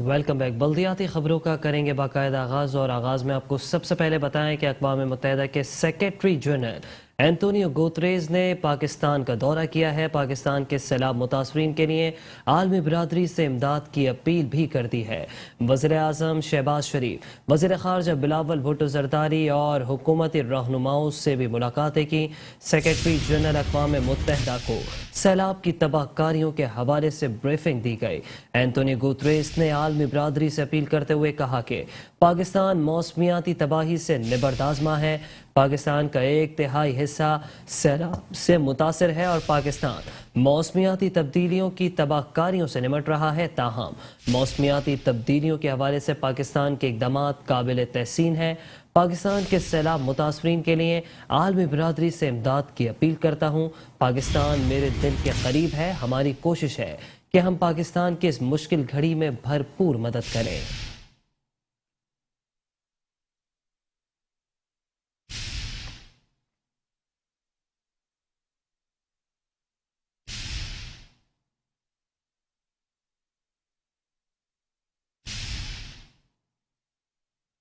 Welcome back. بلدیاتی خبروں کا کریں گے باقاعدہ آغاز، اور آغاز میں آپ کو سب سے پہلے بتائیں کہ اقوام متحدہ کے سیکریٹری جنرل اینٹونیو گوتریز نے پاکستان کا دورہ کیا ہے. پاکستان کے سیلاب متاثرین کے لیے عالمی برادری سے امداد کی اپیل بھی کر دی ہے. وزیر اعظم شہباز شریف، وزیر خارجہ بلاول بھٹو زرداری اور حکومتی رہنماؤں سے بھی ملاقاتیں کی. سیکریٹری جنرل اقوام متحدہ کو سیلاب کی تباہ کاریوں کے حوالے سے بریفنگ دی گئی. اینٹونیو گوتریز نے عالمی برادری سے اپیل کرتے ہوئے کہا کہ پاکستان موسمیاتی تباہی سے نبردآزما ہے. پاکستان کا 1/3 حصہ سیلاب سے متاثر ہے اور پاکستان موسمیاتی تبدیلیوں کی تباہ کاریوں سے نمٹ رہا ہے. تاہم موسمیاتی تبدیلیوں کے حوالے سے پاکستان کے اقدامات قابل تحسین ہیں. پاکستان کے سیلاب متاثرین کے لیے عالمی برادری سے امداد کی اپیل کرتا ہوں. پاکستان میرے دل کے قریب ہے. ہماری کوشش ہے کہ ہم پاکستان کی اس مشکل گھڑی میں بھرپور مدد کریں.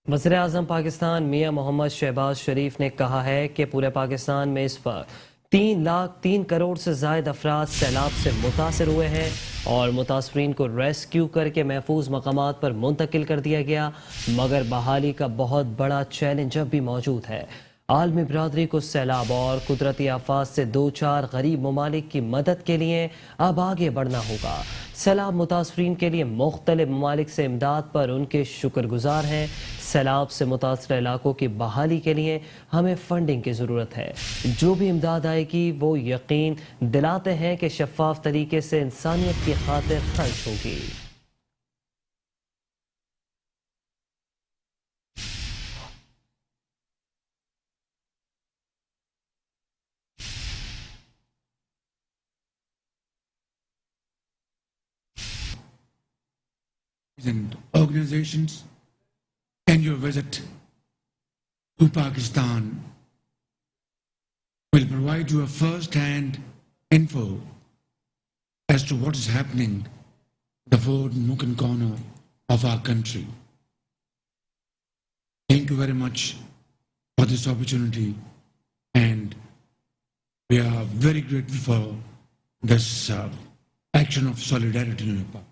وزیر اعظم پاکستان میاں محمد شہباز شریف نے کہا ہے کہ پورے پاکستان میں اس وقت 3 کروڑ سے زائد افراد سیلاب سے متاثر ہوئے ہیں اور متاثرین کو ریسکیو کر کے محفوظ مقامات پر منتقل کر دیا گیا. مگر بحالی کا بہت بڑا چیلنج اب بھی موجود ہے. عالمی برادری کو سیلاب اور قدرتی آفات سے 2-4 غریب ممالک کی مدد کے لیے اب آگے بڑھنا ہوگا. سیلاب متاثرین کے لیے مختلف ممالک سے امداد پر ان کے شکر گزار ہیں. سیلاب سے متاثرہ علاقوں کی بحالی کے لیے ہمیں فنڈنگ کی ضرورت ہے. جو بھی امداد آئے گی وہ یقین دلاتے ہیں کہ شفاف طریقے سے انسانیت کی خاطر خرچ ہوگی. And organizations and your visit to Pakistan will provide you a first-hand info as to what is happening in the fourth nook and corner of our country. Thank you very much for this opportunity, and we are very grateful for this action of solidarity in Nepal.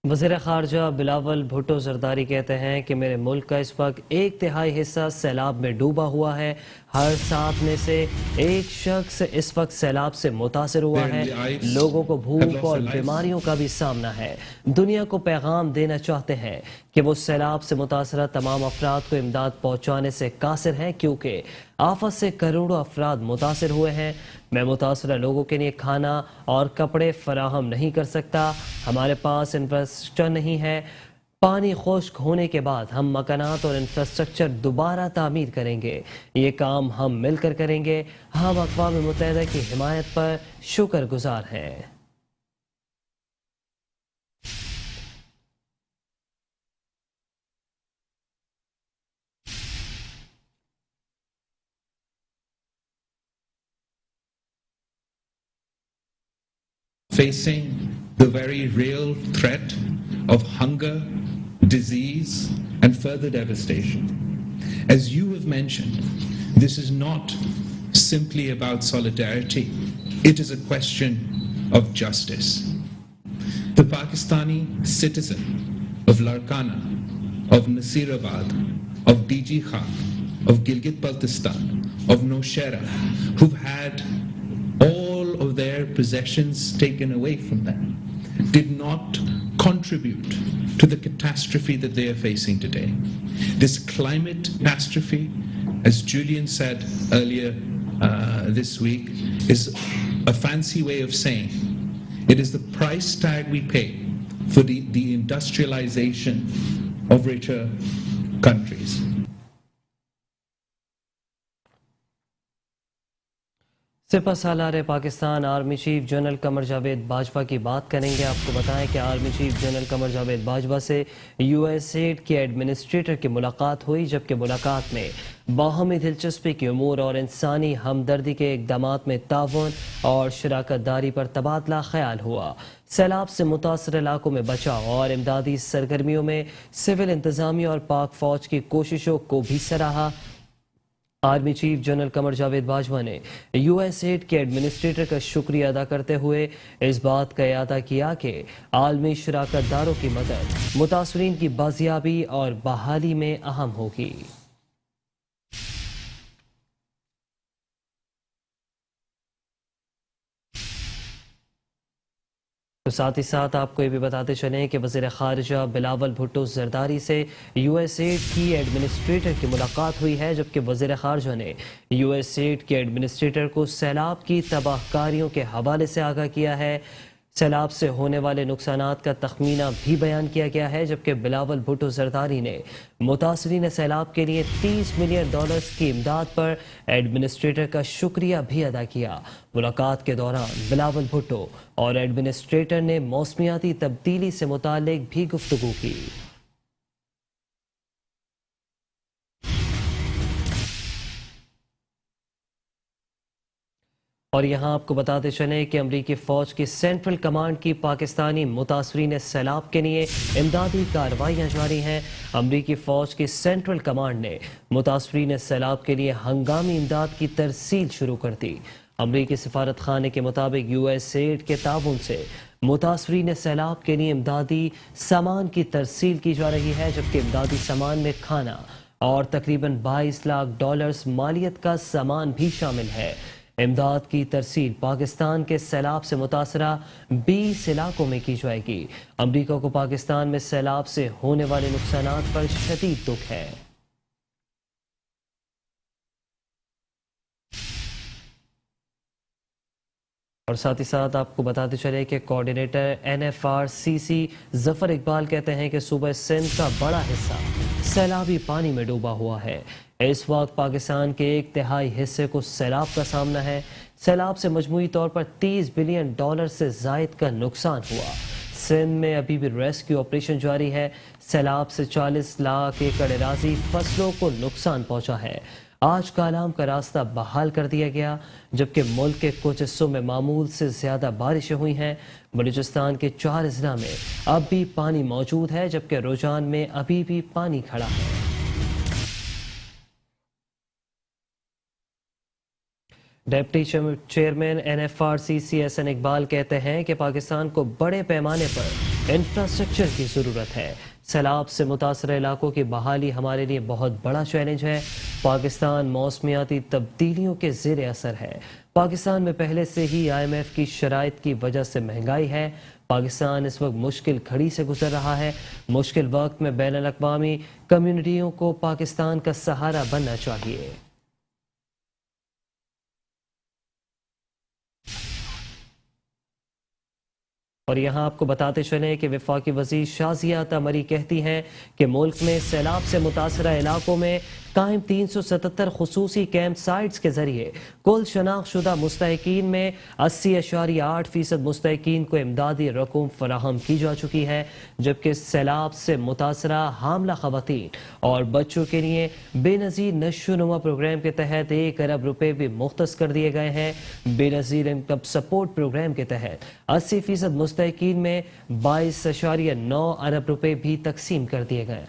وزیر خارجہ بلاول بھٹو زرداری کہتے ہیں کہ میرے ملک کا اس وقت 1/3 حصہ سیلاب میں ڈوبا ہوا ہے. ہر 7 میں سے 1 شخص اس وقت سیلاب سے متاثر ہوا ہے. لوگوں کو بھوک اور بیماریوں کا بھی سامنا ہے. دنیا کو پیغام دینا چاہتے ہیں کہ وہ سیلاب سے متاثرہ تمام افراد کو امداد پہنچانے سے قاصر ہیں، کیونکہ آفت سے کروڑوں افراد متاثر ہوئے ہیں. میں متاثرہ لوگوں کے لیے کھانا اور کپڑے فراہم نہیں کر سکتا. ہمارے پاس انفراسٹرکچر نہیں ہے. پانی خشک ہونے کے بعد ہم مکانات اور انفراسٹرکچر دوبارہ تعمیر کریں گے. یہ کام ہم مل کر کریں گے. ہم اقوام متحدہ کی حمایت پر شکر گزار ہیں. Facing the very real threat of hunger, disease, and further devastation. As you have mentioned, this is not simply about solidarity, it is a question of justice. The Pakistani citizen of Larkana, of Nasirabad, of DG Khan, of Gilgit-Baltistan, of Nowshera, who've had all of their possessions taken away from them, did not contribute to the catastrophe that they are facing today. This climate catastrophe, as Julian said earlier this week, is a fancy way of saying it is the price tag we pay for the industrialization of richer countries. सिपह सालार Pakistan army chief general Qamar Javed Bajwa की बात करेंगे। आपको बताएं कि army chief general Qamar Javed Bajwa से USAID के एडमिनिस्ट्रेटर की मुलाकात हुई, जबकि मुलाकात में बाहमी दिलचस्पी के उमूर और इंसानी हमदर्दी के इकदामात में ताउन और शराकत दारी पर तबादला ख्याल हुआ। सैलाब से मुतासर इलाकों में बचाव और इमदादी सरगर्मियों में सिविल इंतजामिया और पाक फौज की कोशिशों को भी सराहा। Army chief general Qamar Javed Bajwa ने यूएसएड के एडमिनिस्ट्रेटर का शुक्रिया अदा करते हुए इस बात का इरादा किया कि आलमी शराकत दारों की मदद मुतासरीन की बाजियाबी और बहाली में अहम होगी। तो साथ ही साथ आपको ये भी बताते चलें कि वज़ीर ख़ारिजा बिलावल भुट्टो ज़रदारी से यूएसएड की एडमिनिस्ट्रेटर की मुलाकात हुई है, जबकि वज़ीर ख़ारिजा ने यूएसएड के एडमिनिस्ट्रेटर को सैलाब की तबाहकारियों के हवाले से आगाह किया है। सैलाब से होने वाले नुकसानात का तखमीना भी बयान किया गया है, जबकि बिलावल भुट्टो ज़रदारी ने मुतासरीन सैलाब के लिए $30 मिलियन की इमदाद पर एडमिनिस्ट्रेटर का शुक्रिया भी अदा किया। मुलाकात के दौरान बिलावल भुट्टो और एडमिनिस्ट्रेटर ने मौसमियाती तब्दीली से मुताल्लिक भी गुफ्तगू की। और यहाँ आपको बताते चलें कि अमरीकी फ़ौज की सेंट्रल कमांड की पाकिस्तानी मुतासरीन सैलाब के लिए इमदादी कार्रवाइयाँ जारी हैं। अमरीकी फ़ौज की सेंट्रल कमांड ने मुतासरीन सैलाब के लिए हंगामी इमदाद की तरसील शुरू कर दी। अमरीकी सफारत खाने के मुताबिक यूएसएड के ताउन से मुतासरीन सैलाब के लिए इमदादी सामान की तरसील की जा रही है, जबकि इमदादी सामान में खाना और तकरीबन $22 लाख मालियत का सामान भी शामिल है। इमदाद की तरसील पाकिस्तान के सैलाब से मुतासरा 20 इलाकों में की जाएगी। अमरीका को पाकिस्तान में सैलाब से होने वाले नुकसानात पर शदीद दुख है। और साथ ही साथ आपको बताते चले कि कोऑर्डिनेटर NFRCC जफर इकबाल कहते हैं कि सूबा सिंध का बड़ा हिस्सा सैलाबी पानी में डूबा हुआ है। इस वक्त पाकिस्तान के 1/3 हिस्से को सैलाब का सामना है। सैलाब से मजमूई तौर पर $30 बिलियन से जायद का नुकसान हुआ। सिंध में अभी भी रेस्क्यू ऑपरेशन जारी है। सैलाब से 40 लाख एकड़ अराजी फसलों को नुकसान पहुंचा है। आज कालाम का रास्ता बहाल कर दिया गया, जबकि मुल्क के कुछ हिस्सों में मामूल से ज्यादा बारिशें हुई हैं। बलूचिस्तान के 4 अजला में अब भी पानी मौजूद है, जबकि रोजान में अभी भी पानी खड़ा है। Deputy chairman NFRCC SN Iqbal कहते हैं कि पाकिस्तान को बड़े पैमाने पर इंफ्रास्ट्रक्चर की ज़रूरत है। सैलाब से मुतासर इलाकों की बहाली हमारे लिए बहुत बड़ा चैलेंज है। पाकिस्तान मौसमियाती तब्दीलियों के ज़ेर असर है। पाकिस्तान में पहले से ही IMF की शराइत की वजह से महंगाई है। पाकिस्तान इस वक्त मुश्किल घड़ी से गुजर रहा है। मुश्किल वक्त में बैनुल अक़वामी कम्युनिटियों को पाकिस्तान का सहारा बनना चाहिए। और यहाँ आपको बताते चलें कि वफाकी वज़ीर शाज़िया तमरी कहती हैं कि मुल्क में सैलाब से मुतासरा इलाकों में कायम 377 खुसूसी कैंप साइट्स के जरिए कुल शनाख्तशुदा मुस्तहिकीन में 80.8% मुस्तहिकीन को इमदादी रकूम फराहम की जा चुकी है, जबकि सैलाब से मुतासरा हामला खवातीन और बच्चों के लिए बेनज़ीर नशोनुमा प्रोग्राम के तहत $1 अरब भी मुख्तस कर दिए गए हैं। बेनज़ीर इनकम सपोर्ट प्रोग्राम के तहत 80% मुस्तहिकीन में 22.9 अरब भी तकसीम कर दिए गए।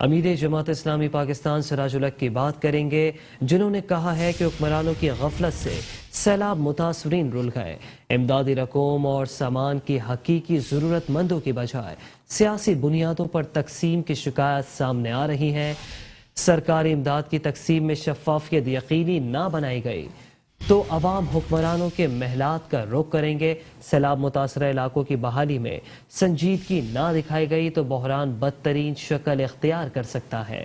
अमीर जमात इस्लामी पाकिस्तान सिराजुल हक की बात करेंगे, जिन्होंने कहा है कि हुक्मरानों की गफलत से सैलाब मुतासरीन रुल गए। इमदादी रकूम और सामान की हकीकी ज़रूरतमंदों की बजाय सियासी बुनियादों पर तकसीम की शिकायत सामने आ रही है। सरकारी इमदाद की तकसीम में शफाफियत यकीनी ना बनाई गई तो अवाम हुक्मरानों के महलात का रुख करेंगे। सैलाब मुतासरा इलाकों की बहाली में संजीदगी ना दिखाई गई तो बहरान बदतरीन शक्ल इख्तियार कर सकता है।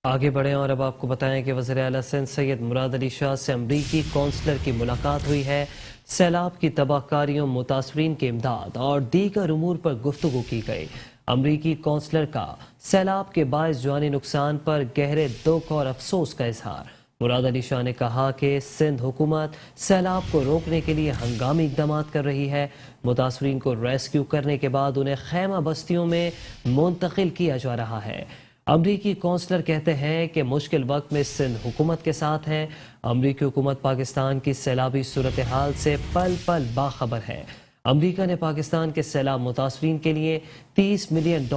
आगे बढ़ें और अब आपको बताएं कि वज़ीर आला सिंध सैयद मुराद अली शाह से अमरीकी कौंसलर की मुलाकात हुई है। सैलाब की तबाहकारियों, मुतासरीन की इमदाद और दीगर उमूर पर गुफ्तगू की गई। अमरीकी कौंसलर का सैलाब के बायस जानी नुकसान पर गहरे दुख और अफसोस का इजहार। मुराद अली शाह ने कहा कि सिंध हुकूमत सैलाब को रोकने के लिए हंगामी इकदाम कर रही है। मुतासरीन को रेस्क्यू करने के बाद उन्हें खैमा बस्तियों में मुंतकिल किया जा रहा है। अमरीकी कौंसलर कहते हैं कि मुश्किल वक्त में सिंध हुकूमत के साथ हैं। अमरीकी हुकूमत पाकिस्तान की सैलाबी सूरत हाल से पल पल बाखबर है। अमरीका ने पाकिस्तान के सैलाब मुतासरीन के लिए $30 मिलियन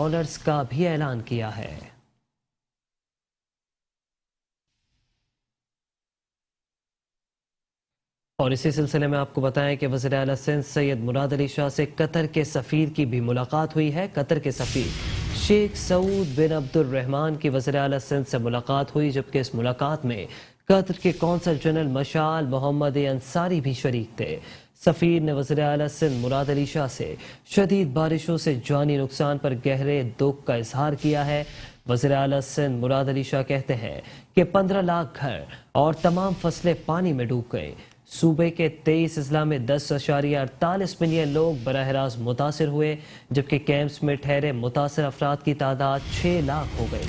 का भी ऐलान किया है। और इसी सिलसिले में आपको बताएं कि वज़ीर आला सिंध सैयद मुराद अली शाह से कतर के सफ़ीर की भी मुलाकात हुई है। कतर के सफ़ीर शेख सऊद बिन अब्दुल रहमान की वज़ीर आला सिंध से मुलाकात हुई, जबकि इस मुलाकात में कतर के कौंसल जनरल मशाल मोहम्मद अंसारी भी शरीक थे। सफ़ीर ने वज़ीर आला सिंध मुराद अली शाह से शदीद बारिशों से जानी नुकसान पर गहरे दुख का इजहार किया है। वज़ीर आला सिंध मुराद अली शाह कहते हैं कि 15 लाख घर और तमाम फसलें पानी में डूब गए। सूबे के 23 अजला में 10.48 मिलियन लोग बराह रास्त मुतासर हुए, जबकि कैंप्स में ठहरे मुतासर अफराद की तादाद 6 लाख हो गई।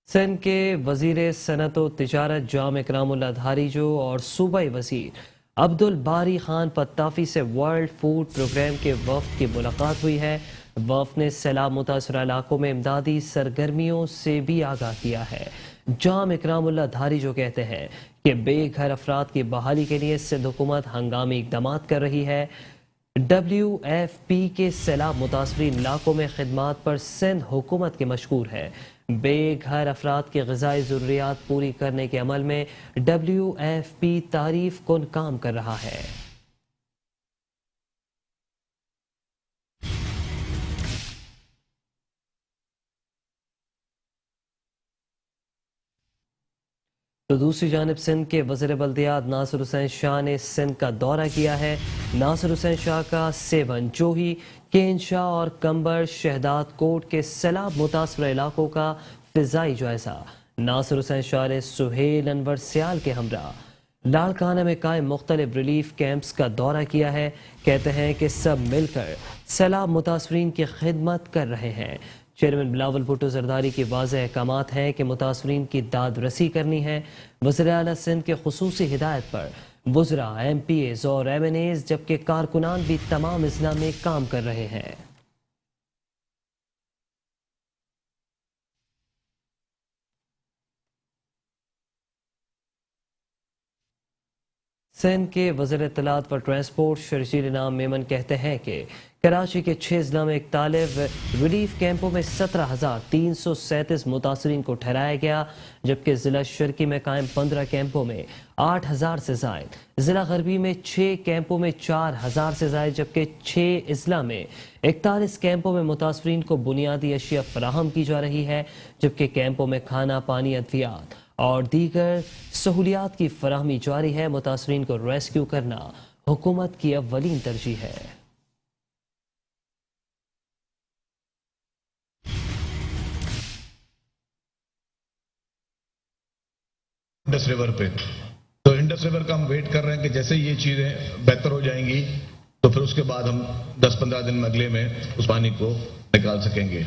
सिंध के वजीर सनत व तिजारत जाम इकरामुल्लाह धारीजो और सूबाई वजीर अब्दुल बारी खान पत्ताफी से वर्ल्ड फूड प्रोग्राम के वफ्द की मुलाकात हुई है। वफ्द ने सैलाब मुतासर इलाकों में इमदादी सरगर्मियों से भी आगाह किया है। जाम इकरामुल्लाह धारीजो कहते हैं कि बेघर अफराद की बहाली के लिए सिंध हुकूमत हंगामी इकदाम कर रही है। WFP के सैलाब मुतासरीन इलाकों में खिदमात पर सिंध हुकूमत के मशहूर है। बेघर अफराद की ग़िज़ाई ज़रूरियात पूरी करने के अमल में WFP तारीफ कुन काम कर रहा है। तो दूसरी जानिब सिंध के वज़ीर बल्दियात नासिर हुसैन शाह ने सिंध का दौरा किया है। नासिर हुसैन शाह का सेवन, जोही, केन शाह और कंबर शहदाद कोट के सैलाब मुतासर इलाकों का फिजाई जायजा। नासिर हुसैन शाह ने सुहेल अनवर सियाल के हमरा लाड़काना में कायम मुख्तलिफ रिलीफ कैंप्स का दौरा किया है। कहते हैं कि सब मिलकर सैलाब मुतासरीन की खिदमत कर रहे हैं। चेयरमैन बिलावल भुट्टो जरदारी की वाज़ेह अहकामात हैं कि मुतासरीन की दाद रसी करनी है। वज़ीर आला सिंध के खुसूसी हिदायत पर वज़रा, MPAs और MNAs जबकि कारकुनान भी तमाम अजला में काम कर रहे हैं। सिंध के वज़ीर इत्तलात व ट्रांसपोर्ट शर्जील इनाम मेमन कहते हैं कि कराची के 6 अजला में 41 रिलीफ कैंपों में 17,337 मुतासरीन को ठहराया गया, जबकि ज़िला शर्की में कायम 15 कैंपों में 8,000 से ज़ायद, ज़िला गरबी में 6 कैंपों में 4,000 से ज़ायद, जबकि 6 अजला में 41 कैंपों में मुतासरीन को बुनियादी अशिया फराहम की जा रही है, जबकि कैंपों में खाना, पानी, अद्वियात और दीगर सहूलियात की फराहमी जारी है। मुतासरीन को रेस्क्यू करना हुकूमत की अव्वलीन तरजीह है। इंडस रिवर पे, तो इंडस रिवर का हम वेट कर रहे हैं कि जैसे ये चीजें बेहतर हो जाएंगी तो फिर उसके बाद हम 10-15 दिन में अगले में उस पानी को निकाल सकेंगे।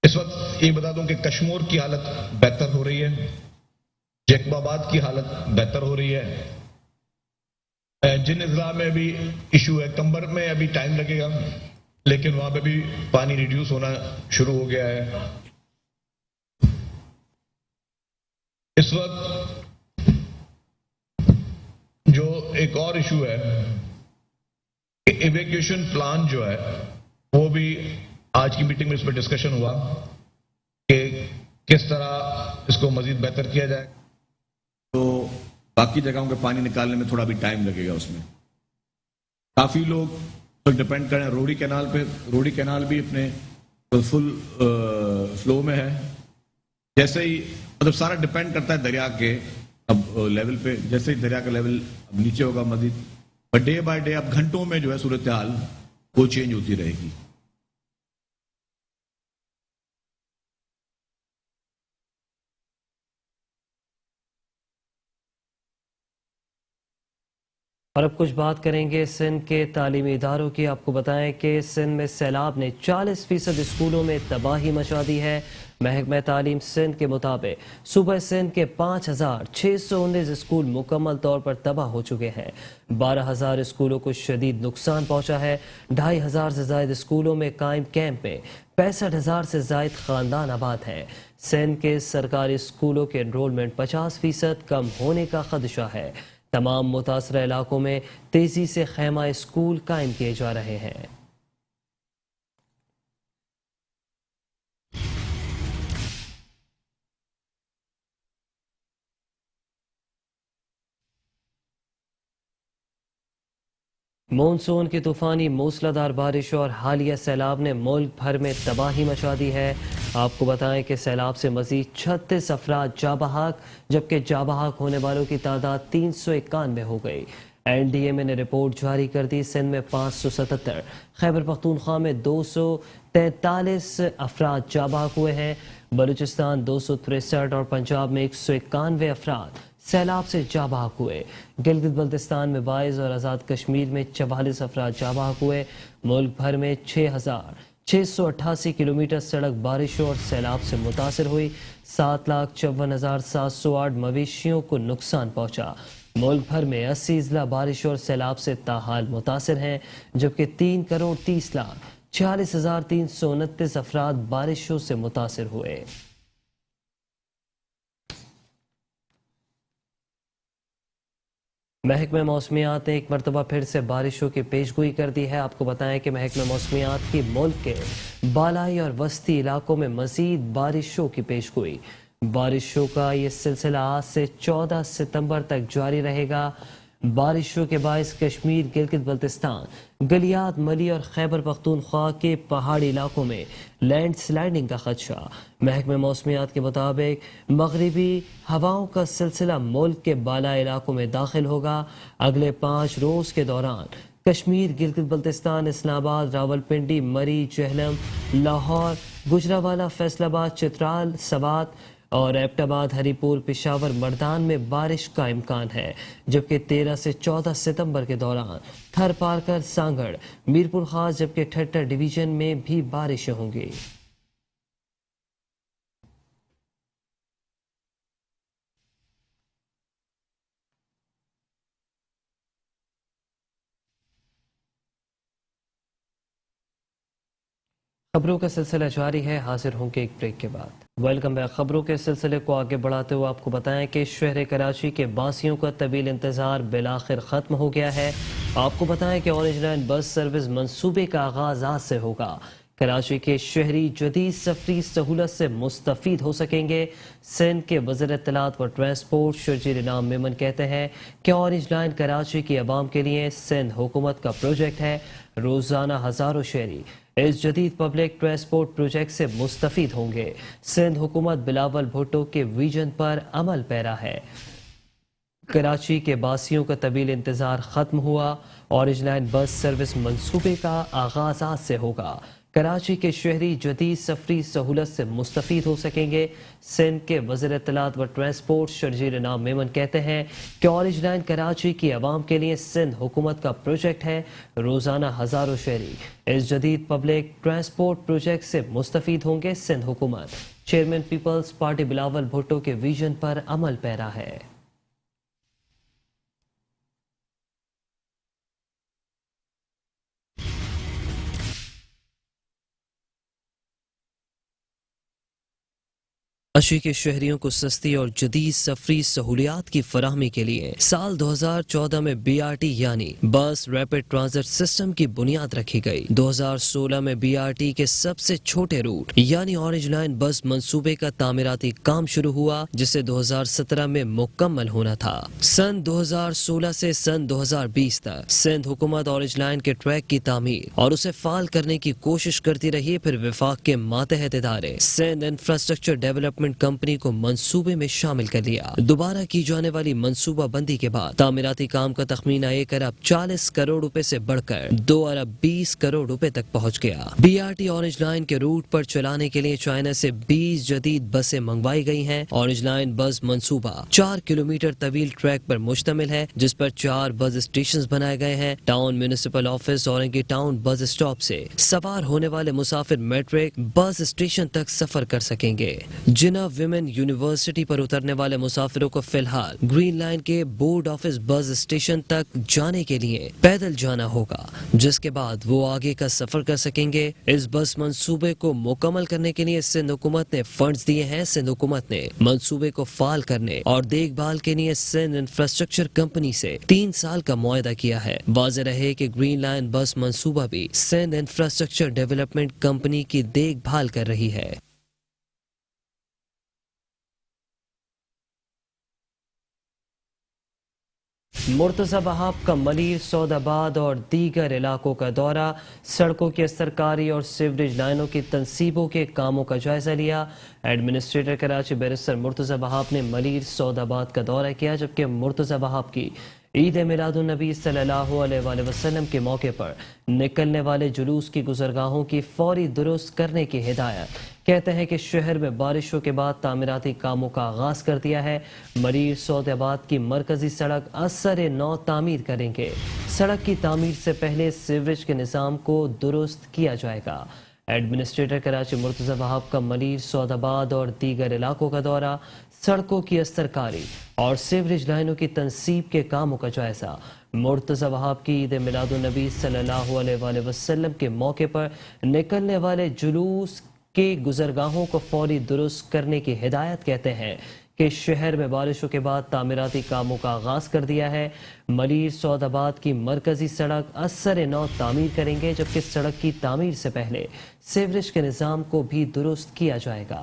इस वक्त ये बता दूं कि कश्मीर की हालत बेहतर हो रही है, जैकबाबाद की हालत बेहतर हो रही है। जिन इजला में अभी इशू है, कंबर में अभी टाइम लगेगा, लेकिन वहां पे भी पानी रिड्यूस होना शुरू हो गया है। इस वक्त जो एक और इशू है, इवैक्यूएशन प्लान जो है, वो भी आज की मीटिंग में इस पर डिस्कशन हुआ कि किस तरह इसको मजीद बेहतर किया जाए। तो बाकी जगहों के पानी निकालने में थोड़ा भी टाइम लगेगा। उसमें काफी लोग तो डिपेंड कर रहे हैं रोडी कैनाल पे। रोडी कैनाल भी अपने फुल फ्लो में है। جیسے ہی مطلب سارا ڈپینڈ کرتا ہے دریا کے اب لیول پہ. جیسے ہی دریا کا لیول اب نیچے ہوگا مزید ڈے بائی ڈے اب گھنٹوں میں جو ہے صورتحال وہ چینج ہوتی رہے گی. اور اب کچھ بات کریں گے سندھ کے تعلیمی اداروں کی. آپ کو بتائیں کہ سندھ میں سیلاب نے 40% اسکولوں میں تباہی مچا دی ہے. محکمہ تعلیم سندھ کے مطابق صوبہ سندھ کے 5,619 اسکول مکمل طور پر تباہ ہو چکے ہیں. 12,000 اسکولوں کو شدید نقصان پہنچا ہے. 2,500 سے زائد اسکولوں میں قائم کیمپ میں 65,000 سے زائد خاندان آباد ہیں. سندھ کے سرکاری اسکولوں کے انرولمنٹ 50% کم ہونے کا خدشہ ہے. تمام متاثرہ علاقوں میں تیزی سے خیمہ اسکول قائم کیے جا رہے ہیں. مونسون کی طوفانی موسلادھار بارش اور حالیہ سیلاب نے ملک بھر میں تباہی مچا دی ہے. آپ کو بتائیں کہ سیلاب سے مزید 36 افراد جاں بحق جبکہ جاں بحق ہونے والوں کی تعداد 391 ہو گئی. NDMA نے رپورٹ جاری کر دی. سندھ میں 577, خیبر پختونخوا میں 243 افراد جاں بحق ہوئے ہیں. بلوچستان 263 اور پنجاب میں 191 افراد سیلاب سے جاں بحق ہوئے. گلگت بلتستان میں 22 اور آزاد کشمیر میں 44 افراد جاں بحق ہوئے. ملک بھر میں 6,688 کلومیٹر سڑک بارشوں اور سیلاب سے متاثر ہوئی. 7,54,708 مویشیوں کو نقصان پہنچا. ملک بھر میں 80 اضلاع بارش اور سیلاب سے تاحال متاثر ہیں جبکہ 3,30,46,329 افراد بارشوں سے متاثر ہوئے. محکمہ موسمیات نے ایک مرتبہ پھر سے بارشوں کی پیشگوئی کر دی ہے. آپ کو بتائیں کہ محکمہ موسمیات کی ملک کے بالائی اور وسطی علاقوں میں مزید بارشوں کی پیشگوئی. بارشوں کا یہ سلسلہ آج سے 14 ستمبر تک جاری رہے گا. بارشوں کے باعث کشمیر, گلگت بلتستان, گلیات, ملی اور خیبر پختونخوا کے پہاڑی علاقوں میں لینڈ سلائڈنگ کا خدشہ. محکمہ موسمیات کے مطابق مغربی ہواؤں کا سلسلہ ملک کے بالا علاقوں میں داخل ہوگا. اگلے 5 روز کے دوران کشمیر, گلگت بلتستان, اسلام آباد, راولپنڈی, مری, جہلم, لاہور, گجرانوالہ, فیصل آباد, چترال, سوات اور ایبٹ آباد, ہری پور, پشاور, مردان میں بارش کا امکان ہے. جبکہ 13 سے 14 ستمبر کے دوران تھر پارکر, سانگڑ, میرپور خاص جبکہ ٹھٹر ڈویژن میں بھی بارشیں ہوں گی. خبروں کا سلسلہ جاری ہے. حاضر ہوں گے ایک بریک کے بعد. Welcome back. خبروں کے سلسلے کو آگے بڑھاتے ہوئے آپ کو بتائیں کہ شہر کراچی کے باسیوں کا طویل انتظار بالآخر ختم ہو گیا ہے. آپ کو بتائیں کہ اورنج لائن بس سروس منصوبے کا آغاز آج سے ہوگا. کراچی کے شہری جدید سفری سہولت سے مستفید ہو سکیں گے. سندھ کے وزیر اطلاعات و ٹرانسپورٹ شرجیل انعام میمن کہتے ہیں کہ اورنج لائن کراچی کی عوام کے لیے سندھ حکومت کا پروجیکٹ ہے. روزانہ ہزاروں شہری اس جدید پبلک ٹرانسپورٹ پروجیکٹ سے مستفید ہوں گے. سندھ حکومت بلاول بھٹو کے ویژن پر عمل پیرا ہے. کراچی کے باسیوں کا طویل انتظار ختم ہوا. اورنج لائن بس سروس منصوبے کا آغاز آج سے ہوگا. کراچی کے شہری جدید سفری سہولت سے مستفید ہو سکیں گے. سندھ کے وزیر اطلاعات و ٹرانسپورٹ شرجیل انعام میمن کہتے ہیں کہ اورنج لائن کراچی کی عوام کے لیے سندھ حکومت کا پروجیکٹ ہے. روزانہ ہزاروں شہری اس جدید پبلک ٹرانسپورٹ پروجیکٹ سے مستفید ہوں گے. سندھ حکومت chairman Peoples Party Bilawal Bhutto کے ویژن پر عمل پیرا ہے. کراچی کے شہریوں کو سستی اور جدید سفری سہولیات کی فراہمی کے لیے سال 2014 میں BRT یعنی بس ریپڈ ٹرانزٹ سسٹم کی بنیاد رکھی گئی. 2016 میں BRT کے سب سے چھوٹے روٹ یعنی اورنج لائن بس منصوبے کا تعمیراتی کام شروع ہوا جسے 2017 میں مکمل ہونا تھا. سن 2016 سے سن 2020 تک سندھ حکومت اورنج لائن کے ٹریک کی تعمیر اور اسے فعال کرنے کی کوشش کرتی رہی. پھر وفاق کے ماتحت ادارے Sindh infrastructure development development company को मंसूबे में शामिल कर लिया। दोबारा की जाने वाली मंसूबा बंदी के बाद तामीराती काम का तखमीना 1 अरब 40 करोड़ रुपए से बढ़कर 2 अरब 20 करोड़ रुपए तक पहुंच गया। BRT ऑरेंज लाइन के रूट पर चलाने के लिए चाइना से 20 जदीद बसें मंगवाई गई हैं। ऑरेंज लाइन बस मंसूबा 4 किलोमीटर तवील ट्रैक पर मुश्तमिल है, जिस पर 4 बस स्टेशन बनाए गए हैं। Town municipal office Orangi town bus stop से सवार होने वाले मुसाफिर मैट्रिक बस स्टेशन तक सफर कर सकेंगे। जिना विमेन यूनिवर्सिटी पर उतरने वाले मुसाफिरों को फिलहाल ग्रीन लाइन के बोर्ड ऑफिस बस स्टेशन तक जाने के लिए पैदल जाना होगा, जिसके बाद वो आगे का सफर कर सकेंगे। इस बस मंसूबे को मुकम्मल करने के लिए सिंध हुकूमत ने फंड्स दिए हैं। सिंध हुकूमत ने मंसूबे को फाल करने और देखभाल के लिए सिंध इंफ्रास्ट्रक्चर कंपनी से 3 साल का मुआहदा किया है। वाज़ेह रहे कि ग्रीन लाइन बस मंसूबा भी सिंध इंफ्रास्ट्रक्चर डेवलपमेंट कंपनी की देखभाल कर रही है। मुर्तज़ा वहाब का मलीर, सौदाबाद और दीगर इलाकों का दौरा, सड़कों की सरकारी और सीवरेज लाइनों की तंसीबों के कामों का जायजा लिया। एडमिनिस्ट्रेटर कराची बैरिस्टर मुर्तज़ा वहाब ने मलीर, सौदाबाद का दौरा किया, जबकि मुर्तज़ा वहाब की ईद मिलादुन नबी सल्लल्लाहु अलैहि वसल्लम के मौके पर निकलने वाले जुलूस की गुज़रगाहों की फौरी दुरुस्त करने की हिदायत। कहते हैं कि शहर में बारिशों के बाद तामीराती कामों का आगाज कर दिया है। मरीर सौदाबाद की मरकजी सड़क असर नौ तामीर करेंगे। सड़क की तामीर से पहले सीवरेज के निज़ाम को दुरुस्त किया जाएगा। एडमिनिस्ट्रेटर कराची मुर्तज़ा वहाब का मलीर, सौदाबाद और दीगर इलाकों का दौरा, सड़कों की सरकारी और सीवरेज लाइनों की तंसीब के कामों का जायजा। मुर्तज़ा वहाब की ईद मिलादुन नबी सल्लल्लाहु अलैहि वसल्लम के मौके पर निकलने वाले जुलूस के गुज़रगाहों को फौरी दुरुस्त करने की हिदायत। कहते हैं कि शहर में बारिशों के बाद तामीराती कामों का आगाज कर दिया है। मलीर सौदाबाद की मरकजी सड़क असर नौ तामीर करेंगे, जबकि सड़क की तामीर से पहले सीवरेज के निज़ाम को भी दुरुस्त किया जाएगा।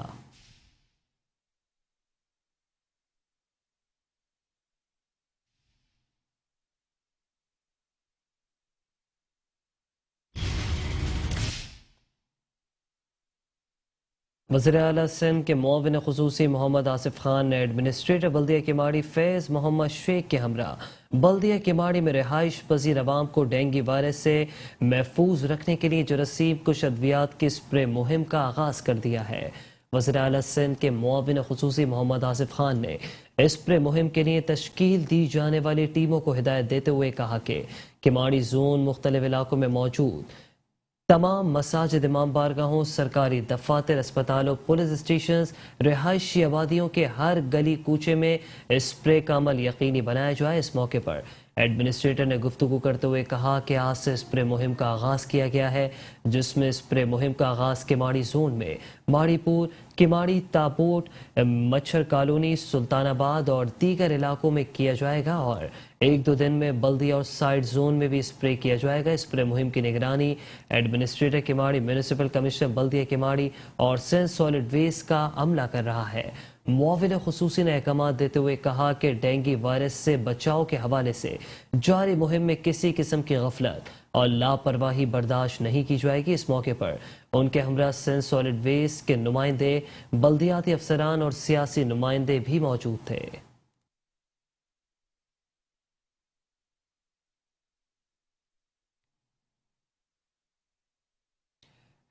वज़ीर आला सिंध के मुआविन ख़ुसूसी मोहम्मद आसिफ खान ने एडमिनिस्ट्रेटर बल्दिया किमाड़ी फैज़ मोहम्मद शेख के हमरा बल्दिया किमाड़ी में रिहाइश पजीर अवाम को डेंगू वायरस से महफूज रखने के लिए जरासीम कुछ अद्वियात की स्प्रे मुहिम का आगाज़ कर दिया है। वज़ीर आला सिंध के मुआविन ख़ुसूसी मोहम्मद आसिफ खान ने स्प्रे मुहिम के लिए तश्कील दी जाने वाली टीमों को हिदायत देते हुए कहा कि किमाड़ी जोन मुख्तलिफ इलाकों में मौजूद तमाम मसाजिद, इमाम बारगाहों, सरकारी दफातर, अस्पतालों, पुलिस स्टेशन, रिहायशी आबादियों के हर गली कूचे में स्प्रे का अमल यकीनी बनाया जाए। इस मौके पर एडमिनिस्ट्रेटर ने गुफ्तगू करते हुए कहा कि आज से स्प्रे मुहिम का आगाज़ किया गया है, जिसमें स्प्रे मुहिम का आगाज़ किमाड़ी जोन में माड़ीपुर, किमाड़ी, तापोट, मच्छर कॉलोनी, सुल्तानाबाद और दीगर इलाकों में किया जाएगा और 1-2 दिन में बल्दिया और साइड जोन में भी स्प्रे किया जाएगा। स्प्रे मुहिम की निगरानी एडमिनिस्ट्रेटर किमाड़ी, म्यूनिसिपल कमिश्नर बल्दिया किमाड़ी और सिंध सॉलिड वेस्ट का अमला कर रहा है। मुआविन ख़ुसूसी ने अहकाम देते हुए कहा कि डेंगू वायरस से बचाव के हवाले से जारी मुहिम में किसी किस्म की गफलत और लापरवाही बर्दाश्त नहीं की जाएगी। इस मौके पर उनके हमरा सिंध सॉलिड वेस्ट के नुमाइंदे, बल्दियाती अफसरान और सियासी नुमाइंदे भी मौजूद थे।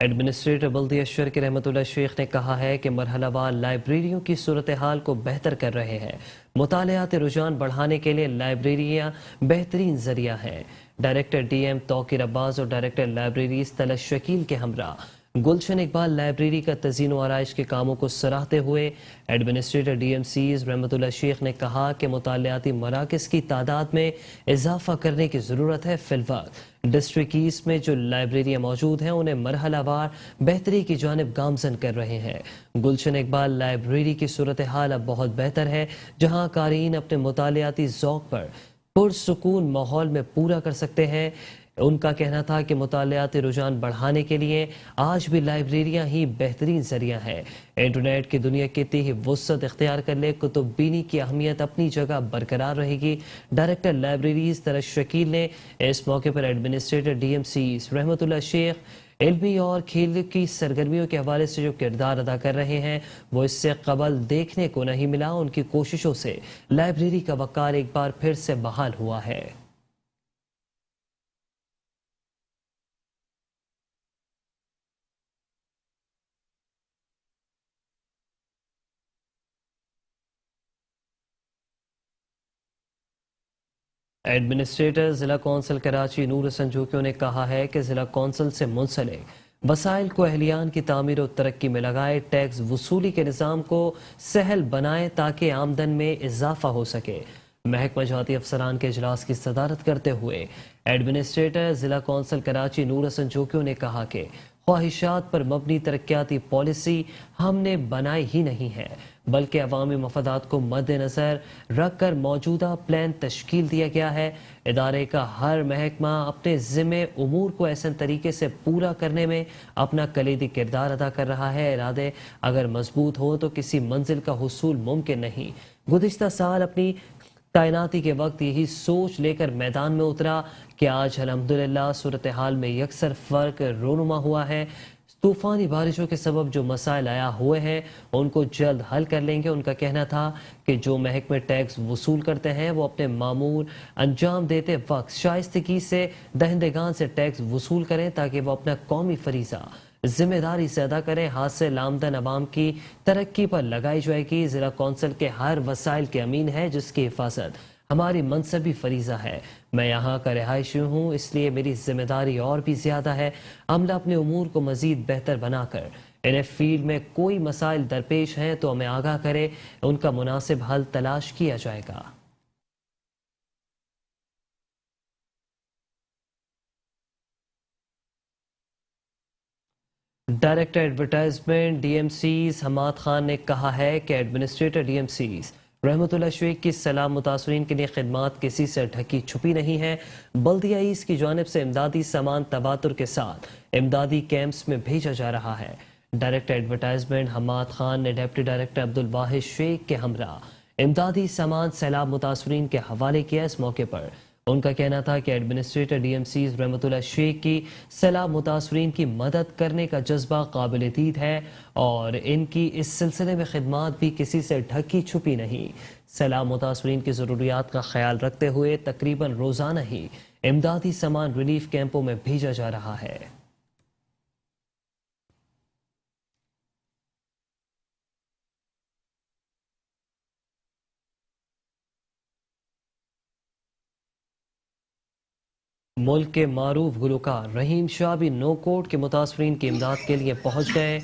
एडमिनिस्ट्रेटर बल्दिया शर्की रहमतुल्लाह शेख ने कहा है कि मरहलावार लाइब्रेरियों की सूरत हाल को बेहतर कर रहे हैं। मुतालियाती रुझान बढ़ाने के लिए लाइब्रेरियाँ बेहतरीन जरिया हैं। डायरेक्टर DM तौकीर अब्बास और डायरेक्टर लाइब्रेरीज तलत शकील के हमरा गुलशन इकबाल लाइब्रेरी का तज़ीन व आराइश के कामों को सराहते हुए एडमिनिस्ट्रेटर DMCs रहमतुल्लाह शेख ने कहा कि मुतालियाती मराकज़ की तादाद में इजाफा करने की ज़रूरत है। फिलवक्त डिस्ट्रिक्ट ईस्ट में जो लाइब्रेरियाँ मौजूद हैं उन्हें मरहलावार बेहतरी की जानिब गामजन कर रहे हैं। गुलशन इकबाल लाइब्रेरी की सूरत हाल अब बहुत बेहतर है, जहाँ क़ारीन अपने मुतालियाती ज़ौक़ पर पुरसुकून माहौल में पूरा कर सकते हैं। ان کا کہنا تھا کہ مطالعاتی رجحان بڑھانے کے لیے آج بھی لائبریریاں ہی بہترین ذریعہ ہیں. انٹرنیٹ کی دنیا کتنی ہی وسعت اختیار کر لے، کتب بینی کی اہمیت اپنی جگہ برقرار رہے گی. ڈائریکٹر لائبریریز ترش شکیل نے اس موقع پر ایڈمنسٹریٹر ڈی ایم سیز رحمت اللہ شیخ علمی اور کھیل کی سرگرمیوں کے حوالے سے جو کردار ادا کر رہے ہیں وہ اس سے قبل دیکھنے کو نہیں ملا. ان کی کوششوں سے لائبریری کا وقار ایک بار پھر سے بحال ہوا ہے. ایڈمنسٹریٹر ضلع کونسل کراچی نور حسن جوکیوں نے کہا ہے کہ ضلع کونسل سے منسلک وسائل کو اہلیان کی تعمیر و ترقی میں لگائے، ٹیکس وصولی کے نظام کو سہل بنائے تاکہ آمدن میں اضافہ ہو سکے. محکمہ جاتی افسران کے اجلاس کی صدارت کرتے ہوئے ایڈمنسٹریٹر ضلع کونسل کراچی نور حسن جوکیوں نے کہا کہ خواہشات پر مبنی ترقیاتی پالیسی ہم نے بنائی ہی نہیں ہے، بلکہ عوامی مفادات کو مد نظر رکھ کر موجودہ پلان تشکیل دیا گیا ہے. ادارے کا ہر محکمہ اپنے ذمہ امور کو احسن طریقے سے پورا کرنے میں اپنا کلیدی کردار ادا کر رہا ہے. ارادے اگر مضبوط ہو تو کسی منزل کا حصول ممکن نہیں. گزشتہ سال اپنی تعیناتی کے وقت یہی سوچ لے کر میدان میں اترا کہ آج الحمدللہ صورتحال میں یکسر فرق رونما ہوا ہے. طوفانی بارشوں کے سبب جو مسائل آیا ہوئے ہیں ان کو جلد حل کر لیں گے. ان کا کہنا تھا کہ جو محکمے ٹیکس وصول کرتے ہیں وہ اپنے معمول انجام دیتے وقت شائستگی سے دہندگان سے ٹیکس وصول کریں تاکہ وہ اپنا قومی فریضہ ذمہ داری سے ادا کریں. حاصل آمدن عوام کی ترقی پر لگائی جائے گی. ضلع کونسل کے ہر وسائل کے امین ہے جس کی حفاظت ہماری منصبی فریضہ ہے. میں یہاں کا رہائشی ہوں، اس لیے میری ذمہ داری اور بھی زیادہ ہے. عملہ اپنے امور کو مزید بہتر بنا کر انہیں فیلڈ میں کوئی مسائل درپیش ہیں تو ہمیں آگاہ کرے، ان کا مناسب حل تلاش کیا جائے گا. Director advertisement D M Cs Hammad Khan نے کہا ہے کہ ایڈمنسٹریٹر ڈی ایم سیز رحمت اللہ شیخ کی صلاح متاثرین کے لیے خدمات کسی سے ڈھکی چھپی نہیں ہے. بلدیہ ایس کی جانب سے امدادی سامان تواتر کے ساتھ امدادی کیمپس میں بھیجا جا رہا ہے. ڈائریکٹر ایڈورٹائزمنٹ حماد خان نے ڈپٹی ڈائریکٹر عبدالواحد شیخ کے ہمراہ امدادی سامان سیلاب متاثرین کے حوالے کیا. اس موقع پر ان کا کہنا تھا کہ ایڈمنسٹریٹر ڈی ایم سیز رحمت اللہ شیخ کی سیلاب متاثرین کی مدد کرنے کا جذبہ قابل دید ہے اور ان کی اس سلسلے میں خدمات بھی کسی سے ڈھکی چھپی نہیں. سیلاب متاثرین کی ضروریات کا خیال رکھتے ہوئے تقریباً روزانہ ہی امدادی سامان ریلیف کیمپوں میں بھیجا جا رہا ہے. ملک کے معروف گلوکار رحیم شاہ بھی نو کوٹ کے متاثرین کی امداد کے لیے پہنچ گئے.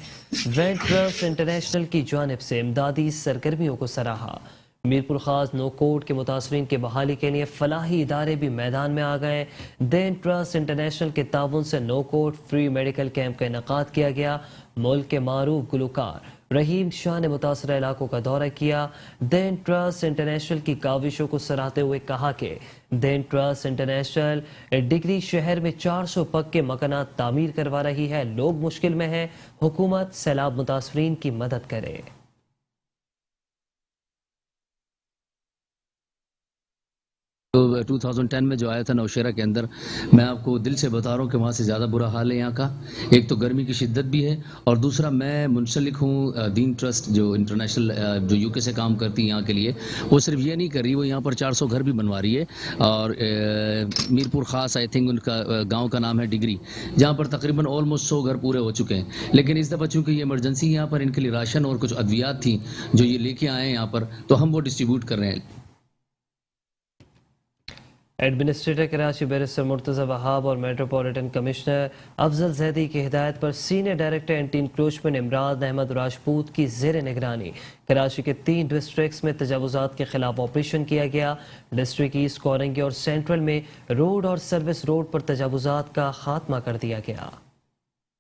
رینڈ ٹرسٹ انٹرنیشنل کی جانب سے امدادی سرگرمیوں کو سراہا. میرپور خاص نو کوٹ کے متاثرین کی بحالی کے لیے فلاحی ادارے بھی میدان میں آ گئے. دین ٹرسٹ انٹرنیشنل کے تعاون سے نو کوٹ فری میڈیکل کیمپ کا انعقاد کیا گیا. ملک کے معروف گلوکار رحیم شاہ نے متاثرہ علاقوں کا دورہ کیا. دین ٹرسٹ انٹرنیشنل کی کاوشوں کو سراہتے ہوئے کہا کہ دین ٹرسٹ انٹرنیشنل ڈگری شہر میں 400 پکے مکانات تعمیر کروا رہی ہے. لوگ مشکل میں ہیں، حکومت سیلاب متاثرین کی مدد کرے. تو 2010 میں جو آیا تھا نوشہرہ کے اندر، میں آپ کو دل سے بتا رہا ہوں کہ وہاں سے زیادہ برا حال ہے یہاں کا. ایک تو گرمی کی شدت بھی ہے اور دوسرا میں منسلک ہوں دین ٹرسٹ جو انٹرنیشنل جو یو کے سے کام کرتی ہے یہاں کے لیے. وہ صرف یہ نہیں کر رہی، وہ یہاں پر 400 گھر بھی بنوا رہی ہے. اور میرپور خاص آئی تھنک ان کا گاؤں کا نام ہے ڈگری، جہاں پر تقریباً آلموسٹ 100 گھر پورے ہو چکے ہیں. لیکن اس دفعہ چونکہ یہ ایمرجنسی یہاں پر ان کے لیے راشن اور کچھ ادویات تھیں جو یہ لے کے آئے ہیں یہاں پر، تو ہم وہ ڈسٹریبیوٹ کر رہے ہیں. ایڈمنسٹریٹر کراچی بیرسٹر مرتضی وہاب اور میٹروپولیٹن کمشنر افضل زیدی کی ہدایت پر سینئر ڈائریکٹر اینٹی انکروچمنٹ امراض احمد راجپوت کی زیر نگرانی کراچی کے 3 ڈسٹرکٹس میں تجاوزات کے خلاف آپریشن کیا گیا. ڈسٹرکٹ ایسٹ، کورنگی اور سینٹرل میں روڈ اور سروس روڈ پر تجاوزات کا خاتمہ کر دیا گیا.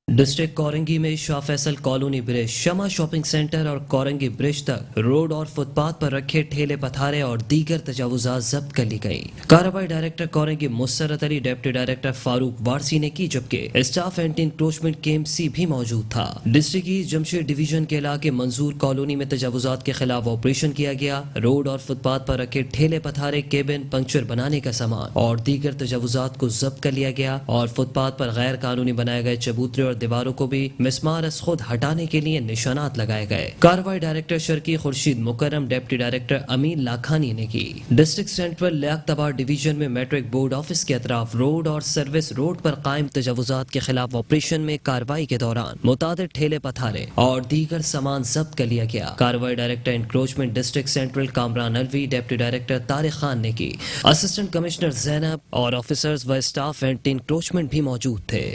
डिस्ट्रिक्ट कोरंगी में शाह फैसल कॉलोनी ब्रिज, शमा शॉपिंग सेंटर और कोरंगी ब्रिज तक रोड और फुटपाथ पर रखे ठेले पथारे और दीगर तजावुजात जब्त कर ली गई। कार्रवाई director Korangi Musarrat Ali, deputy director Farooq Warsi ने की, जबकि स्टाफ एंटी इंक्रोचमेंट के MC भी मौजूद था। डिस्ट्रिक्ट की जमशेद डिवीजन के इलाके मंजूर कॉलोनी में तजावुजात के खिलाफ ऑपरेशन किया गया। रोड और फुटपाथ पर रखे ठेले पथारे, केबिन, पंक्चर बनाने का सामान और दीगर तजावुजात को जब्त कर लिया गया और फुटपाथ पर गैर कानूनी बनाए गए चबूतरे और दीवारों को भी मिसमार अस खुद हटाने के लिए निशानात लगाए गए। कार्रवाई डायरेक्टर शर्की खुर्शीद मुकर्रम, डिप्टी डायरेक्टर अमीन लाखानी ने की। डिस्ट्रिक्ट सेंट्रल लियाकताबाद डिवीजन में मैट्रिक बोर्ड ऑफिस के अतराफ रोड और सर्विस रोड पर कायम तजावुजात के खिलाफ ऑपरेशन में कार्रवाई के दौरान मुतादिद ठेले पथारे और दीगर सामान जब्त कर लिया गया। कार्रवाई director encroachment district central Kamran Alvi, deputy director Tariq Khan ने की। असिस्टेंट कमिश्नर जैनब और ऑफिसर्स व स्टाफ एंटी इंक्रोचमेंट भी मौजूद थे।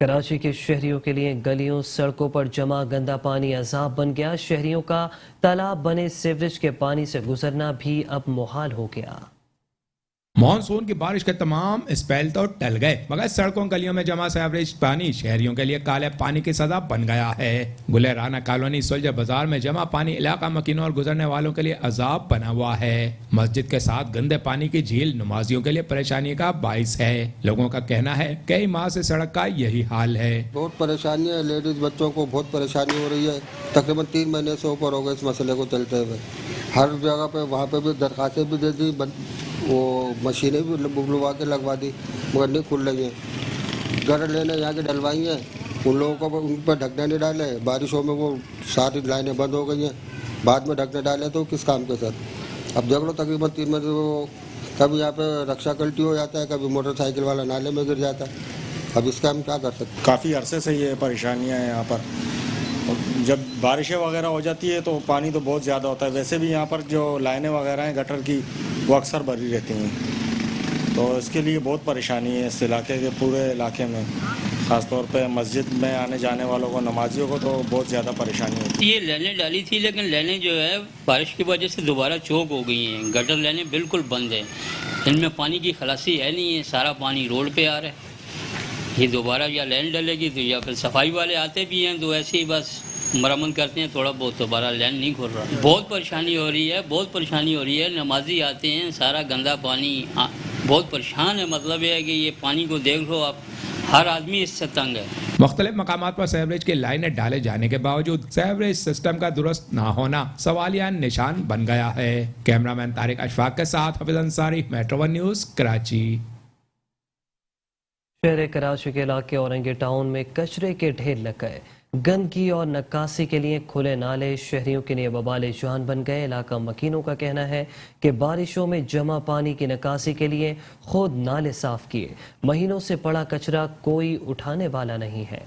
कराची के शहरियों के लिए गलियों सड़कों पर जमा गंदा पानी अजाब बन गया। शहरियों का तालाब बने सीवरेज के पानी से गुजरना भी अब मुहाल हो गया। मानसून की बारिश के तमाम स्पेल तो टल गए, मगर सड़कों गलियों में जमा सीवरेज पानी शहरियों के लिए काले पानी की सजा बन गया है। गुलेराना कॉलोनी सुलझ बाजार में जमा पानी इलाका मकीनों और गुजरने वालों के लिए अजाब बना हुआ है। मस्जिद के साथ गंदे पानी की झील नमाजियों के लिए परेशानी का बाइस है। लोगों का कहना है कई माह से सड़क का यही हाल है। बहुत परेशानी है, लेडीज बच्चों को बहुत परेशानी हो रही है। तकरीबन 3 महीने से ऊपर हो गए इस मसले को चलते हुए। हर जगह पे वहाँ पे भी दरखास्तें भी दे दी, वो मशीनें भी बुलवा के लगवा दी, मगर नहीं खुल रही हैं। गटर लेने यहाँ के डलवाई हैं, उन लोगों को उन पर ढकने नहीं डाले। बारिशों में वो सारी लाइनें बंद हो गई हैं, बाद में ढकने डाले तो किस काम के सर। अब देख लो तकरीबन 3 महीने वो कभी यहाँ पे रक्षा कल्टी हो जाता है, कभी मोटरसाइकिल वाला नाले में गिर जाता है। अब इसका हम क्या कर सकते। काफ़ी अरसे से ये परेशानियाँ हैं यहाँ पर। जब बारिशें वगैरह हो जाती है तो पानी तो बहुत ज़्यादा होता है। वैसे भी यहाँ पर जो लाइनें वगैरह हैं गटर की वो अक्सर भरी रहती हैं, तो इसके लिए बहुत परेशानी है इस इलाके के, पूरे इलाके में। ख़ासतौर पे मस्जिद में आने जाने वालों को, नमाजियों को तो बहुत ज़्यादा परेशानी होती है। ये लाइनें डाली थी, लेकिन लाइनें जो है बारिश की वजह से दोबारा चौक हो गई हैं। गटर लाइनें बिल्कुल बंद है, इनमें पानी की खलासी है नहीं है, सारा पानी रोड पे आ रहा है। ये दोबारा या लाइन डलेगी तो या फिर सफाई वाले आते भी हैं तो ऐसे ही बस मरम्मत करते हैं थोड़ा बहुत, दोबारा लाइन नहीं खुल रहा। बहुत परेशानी हो रही है, बहुत परेशानी हो रही है। नमाजी आते हैं, सारा गंदा पानी, बहुत परेशान है। मतलब ये है कि ये पानी को देख लो आप, हर आदमी इससे तंग है। मुख्तलिफ मकामात पर सीवरेज की लाइनें डाले जाने के बावजूद सीवरेज सिस्टम का दुरुस्त ना होना सवालिया निशान बन गया है। कैमरामैन तारिक अशफाक के साथ हफीज अंसारी, मेट्रो 1 न्यूज़, कराची। शहर कराची के इलाके औरंगी टाउन में कचरे के ढेर लग गए। गंदगी और नक्कासी के लिए खुले नाले शहरियों के लिए वबाल जान बन गए। इलाका मकीनों का कहना है कि बारिशों में जमा पानी की नक्कासी के लिए खुद नाले साफ किए, महीनों से पड़ा कचरा कोई उठाने वाला नहीं है।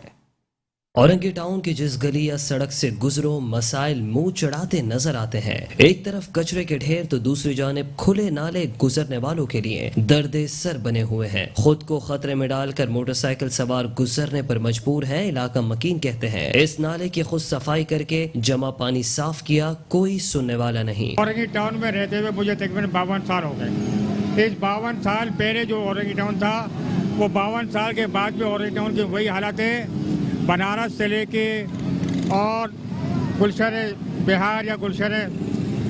औरंगी टाउन की जिस गली या सड़क से गुजरो मसाइल मुंह चढ़ाते नजर आते हैं। एक तरफ कचरे के ढेर तो दूसरी जानिब खुले नाले गुजरने वालों के लिए दर्दे सर बने हुए हैं। खुद को खतरे में डालकर मोटरसाइकिल सवार गुजरने पर मजबूर हैं। इलाका मकीन कहते हैं इस नाले की खुद सफाई करके जमा पानी साफ किया, कोई सुनने वाला नहीं। औरंगी टाउन में रहते हुए मुझे तकरीबन 52 साल हो गए। इस 52 साल पहले जो औरंगी टाउन था, वो 52 साल के बाद भी औरंगी टाउन की वही हालत है। बनारस से लेके और गुलशन बिहार या गुलशन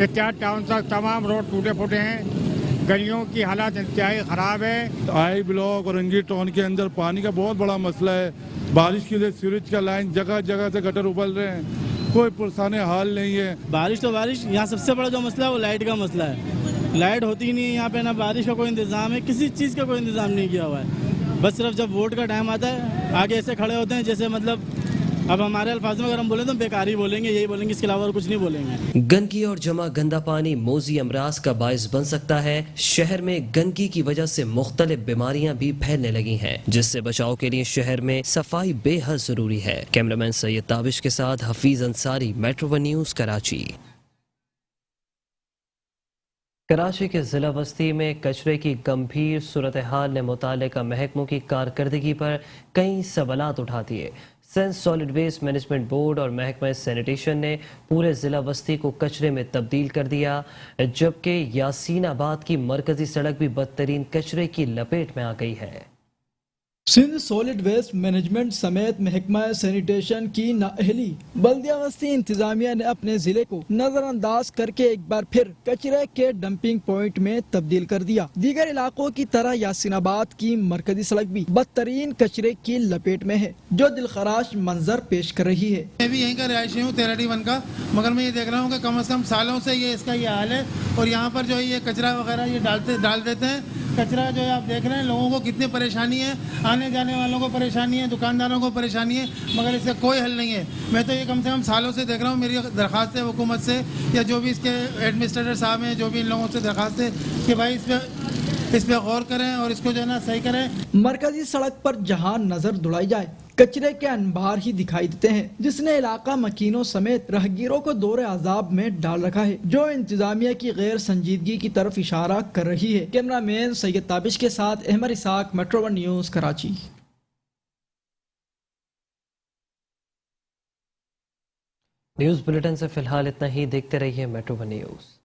इत्यादि टाउन तक तमाम रोड टूटे फूटे हैं। गलियों की हालत इंतहाई ख़राब है। आई ब्लॉक औरंगी टाउन के अंदर पानी का बहुत बड़ा मसला है। बारिश के लिए सीवरेज का लाइन जगह जगह से गटर उबल रहे हैं, कोई पुरसाने हाल नहीं है। बारिश तो बारिश, यहाँ सबसे बड़ा जो मसला है वो लाइट का मसला है। लाइट होती ही नहीं है यहाँ पे, ना बारिश का कोई इंतज़ाम है, किसी चीज़ का कोई इंतज़ाम नहीं किया हुआ है। बस सिर्फ जब वोट का टाइम आता है आगे ऐसे खड़े होते हैं जैसे मतलब, अब हमारे अल्फाज में अगर हम बोले तो बेकारी बोलेंगे, यही बोलेंगे, इसके अलावा और कुछ नहीं बोलेंगे। गंदगी और जमा गंदा पानी मोजी अमराज का बायस बन सकता है। शहर में गंदगी की वजह से मुख्तलिफ बीमारियां भी फैलने लगी हैं, जिससे बचाव के लिए शहर में सफाई बेहद जरूरी है। कैमरामैन सैयद ताबिश के साथ हफीज अंसारी, मेट्रो 1 न्यूज़, कराची। कराची के जिला वस्ती में कचरे की गंभीर सूरत हाल ने मुताल्लिका महकमों की कारकर्दगी पर कई सवालात उठा दिए। सेंस सॉलिड वेस्ट मैनेजमेंट बोर्ड और महकमा सैनिटेशन ने पूरे जिला वस्ती को कचरे में तब्दील कर दिया, जबकि यासीनाबाद की मरकजी सड़क भी बदतरीन कचरे की लपेट में आ गई है। سندھ سالڈ ویسٹ مینجمنٹ سمیت محکمہ سینیٹیشن کی نااہلی، بلدیہ وسطی انتظامیہ نے اپنے ضلع کو نظر انداز کر کے ایک بار پھر کچرے کے ڈمپنگ پوائنٹ میں تبدیل کر دیا۔ دیگر علاقوں کی طرح یاسین آباد کی مرکزی سڑک بھی بدترین کچرے کی لپیٹ میں ہے، جو دلخراش منظر پیش کر رہی ہے۔ میں بھی یہیں کا رہائشی ہوں 13D1 کا، مگر میں یہ دیکھ رہا ہوں کہ کم از کم سالوں سے اس کا حال ہے، اور یہاں پر جو ہے یہ کچرا وغیرہ یہ ڈال دیتے ہیں۔ کچرا جو ہے آپ دیکھ رہے ہیں، لوگوں کو کتنی پریشانی ہے، آنے جانے والوں کو پریشانی ہے، دکانداروں کو پریشانی ہے، مگر اس کا کوئی حل نہیں ہے۔ میں تو یہ کم سے کم سالوں سے دیکھ رہا ہوں، میری درخواست ہے حکومت سے یا جو بھی اس کے ایڈمنسٹریٹر صاحب ہیں، جو بھی ان لوگوں سے درخواست ہے کہ بھائی اس پہ غور کریں اور اس کو جو ہے نا صحیح کریں۔ مرکزی سڑک پر جہاں نظر دوڑائی جائے کچرے کے انبار ہی دکھائی دیتے ہیں، جس نے علاقہ مکینوں سمیت راہگیروں کو دور عذاب میں ڈال رکھا ہے، جو انتظامیہ کی غیر سنجیدگی کی طرف اشارہ کر رہی ہے۔ کیمرہ مین سید تابش کے ساتھ Ahmed Ishaq, metro one news, Karachi. News bulletin سے فی الحال اتنا ہی، دیکھتے رہیے میٹرو ون نیوز۔